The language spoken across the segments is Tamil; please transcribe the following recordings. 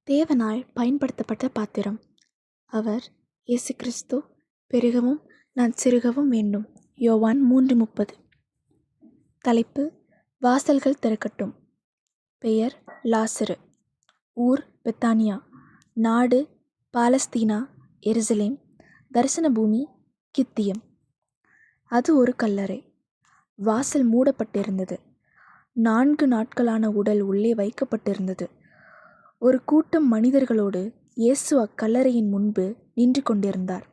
தேவனால் பயன்படுத்தப்பட்ட பாத்திரம். அவர் இயேசு கிறிஸ்து. பெருகவும் நான் சிறுகவும் வேண்டும். யோவான் 3:30. தலைப்பு: வாசல்கள் திறக்கட்டும். பெயர்: லாசரு. ஊர்: பெத்தானியா. நாடு: பாலஸ்தீனா, எருசலேம். தரிசன பூமி: கித்தியம். அது ஒரு கல்லறை. வாசல் மூடப்பட்டிருந்தது. 4 நாட்களான உடல் உள்ளே வைக்கப்பட்டிருந்தது. ஒரு கூட்டம் மனிதர்களோடு இயேசு அக்கல்லறையின் முன்பு நின்று கொண்டிருந்தார்.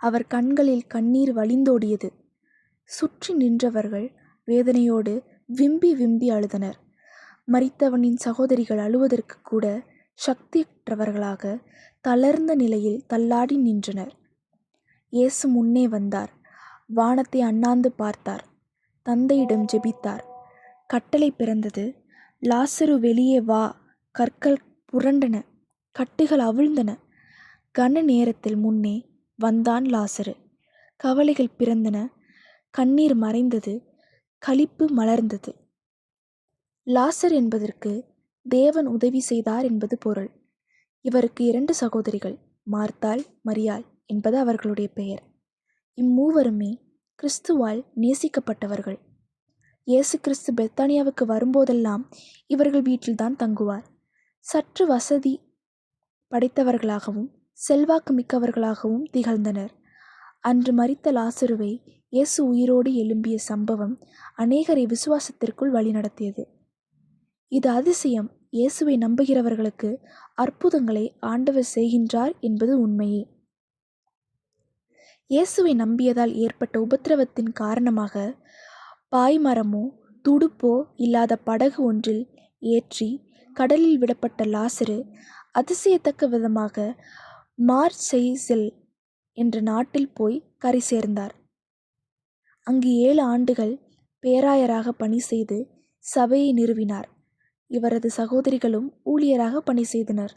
அவர் கண்களில் கண்ணீர் வழிந்தோடியது. சுற்றி நின்றவர்கள் வேதனையோடு விம்பி விம்பி அழுதனர். மரித்தவனின் சகோதரிகள் அழுவதற்கு கூட சக்தியற்றவர்களாக தளர்ந்த நிலையில் தள்ளாடி நின்றனர். இயேசு முன்னே வந்தார். வானத்தை அண்ணாந்து பார்த்தார். தந்தையிடம் ஜெபித்தார். கட்டளை பிறந்தது. லாசரு, வெளியே வா. கற்கள் புரண்டன. கட்டுகள் அவிழ்ந்தன. கன நேரத்தில் முன்னே வந்தான் லாசரு. கவலைகள் பிறந்தன. கண்ணீர் மறைந்தது. களிப்பு மலர்ந்தது. லாசர் என்பதற்கு தேவன் உதவி செய்தார் என்பது பொருள். இவருக்கு 2 சகோதரிகள், மார்த்தாள், மரியாள் என்பது அவர்களுடைய பெயர். இம்மூவருமே கிறிஸ்துவால் நேசிக்கப்பட்டவர்கள். இயேசு கிறிஸ்து பெத்தானியாவுக்கு வரும்போதெல்லாம் இவர்கள் வீட்டில்தான் தங்குவார். சற்று வசதி படைத்தவர்களாகவும் செல்வாக்கு மிக்கவர்களாகவும் திகழ்ந்தனர். அன்று மரித்த லாசருவை இயேசு உயிரோடு எழும்பிய சம்பவம் அநேகரை விசுவாசத்திற்குள் வழிநடத்தியது. இது அதிசயம். இயேசுவை நம்புகிறவர்களுக்கு அற்புதங்களை ஆண்டவர் செய்கின்றார் என்பது உண்மையே. இயேசுவை நம்பியதால் ஏற்பட்ட உபத்திரவத்தின் காரணமாக பாய்மரமோ துடுப்போ இல்லாத படகு ஒன்றில் ஏற்றி கடலில் விடப்பட்ட லாசரு அதிசயத்தக்க விதமாக மார்செய்ஸில் என்ற நாட்டில் போய் கரை சேர்ந்தார். அங்கு 7 ஆண்டுகள் பேராயராக பணி செய்து சபையை நிறுவினார். இவரது சகோதரிகளும் ஊழியராக பணி செய்தனர்.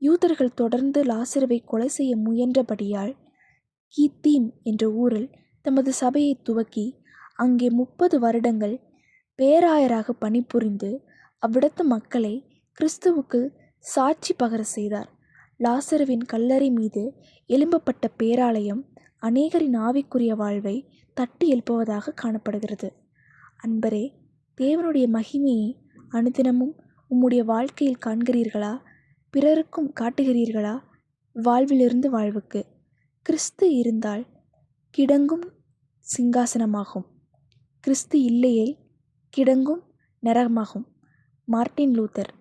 யூதர்கள் தொடர்ந்து லாசருவை கொலை செய்ய முயன்றபடியால் கீத்தீம் என்ற ஊரில் தமது சபையை துவக்கி அங்கே 30 வருடங்கள் பேராயராக பணிபுரிந்து அவ்விடத்து மக்களை கிறிஸ்துவுக்கு சாட்சி பகர செய்தார். லாசருவின் கல்லறை மீது எழும்பப்பட்ட பேராலயம் அநேகரின் ஆவிக்குரிய வாழ்வை தட்டி எழுப்புவதாக காணப்படுகிறது. அன்பரே, தேவனுடைய மகிமையை அனுதினமும் உம்முடைய வாழ்க்கையில் காண்கிறீர்களா? பிறருக்கும் காட்டுகிறீர்களா? வாழ்விலிருந்து வாழ்வுக்கு. கிறிஸ்து இருந்தால் கிடங்கும் சிங்காசனமாகும். கிறிஸ்து இல்லையேல் கிடங்கும் நரகமாகும். Martin Luther.